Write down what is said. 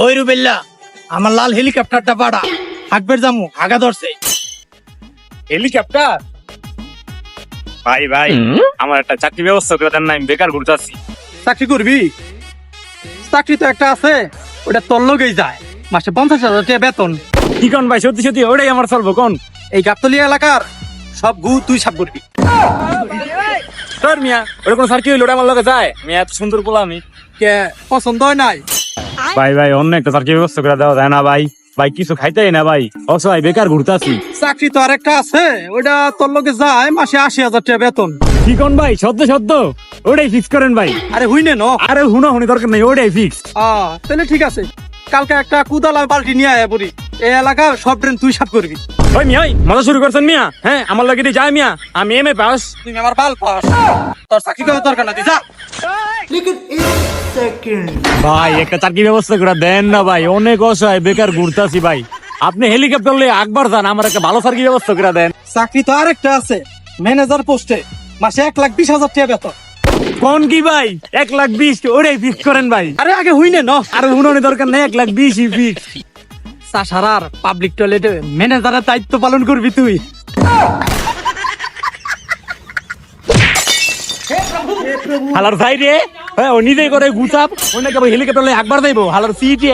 ওই রুবেল্লা আমার লাল হেলিকপ্টারটা পাড়া হাকবের জামু আগা ধরছে। হেলিকপ্টার? ভাই ভাই আমার একটা চাকরি ব্যবস্থা করে দেন না, আমি বেকার ঘুরতেছি। চাকরি করবি? চাকরি তো একটা আছে, ওটা তোর লগেই যায়, মাসে 50,000 টাকা বেতন। কি কোন ভাই, সত্যি সত্যি ওটাই আমার চলবো কোন? এই গাবতলী এলাকার সব গু তুই সাফ করবি। তোর মিয়া ওটা কোন সার্কি হইলো, ওটা আমার লগে যায়? মিয়া এত সুন্দর পোলা আমি। কে পছন্দ হয় নাই? ভাই ভাই অন্য একটা চাকরি ব্যবস্থা করে দেওয়া যায় না ভাই? ভাই কিছু খাইতেই না ভাই, অসহায় বেকার ঘুরতাছি। চাকরি তো আরেকটা আছে, ওটা তোর লগে যায়, মাসে 80,000 টাকা বেতন। কি কোন ভাই, সদ্য সদ্য ওটাই ফিক্স করেন ভাই। আরে হুইনে ন। আরে হুনো হুনি দরকার নেই, ওটাই ফিক্স। তাহলে ঠিক আছে, কালকে একটা কুদালা বালতি নিয়ে আয় পড়ি, এই এলাকার সব ড্রেন তুই সাফ করবি। ওই মিয়া, ওই মজা শুরু করছেন মিয়া? হ্যাঁ আমার লগে দিয়ে যায় মিয়া, আমি এমএ পাস। তুমি আমার বাল পাস, তোর চাকরি করার দরকার না, তুই যা। ভাই একটা চাকরি ব্যবস্থা করে দেন না ভাই, অনেক অসহায় বেকার ঘুরতাছি ভাই। আপনি হেলিকপ্টার লয়ে একবার যান, আমার একটা ভালো চাকরি ব্যবস্থা করে দেন। চাকরি তো আরেকটা আছে, ম্যানেজার পোস্টে, মাসে 1,20,000 টাকা বেতন। কোন কি ভাই? 1,20,000 ওটাই ফিক্স করেন ভাই। আরে আগে হুইনে ন। আর হুনোনি দরকার নেই, 1,20,000 ফিক্স। সারার পাবলিক টয়লেটে ম্যানেজারের দায়িত্ব পালন করবি তুই। হালার ভাই রে, হ্যাঁ ও নিজেই করে গুছাপ, ওই নাকি হেলিকপ্টার লয়ে একবার যাইবো হালার সিটি।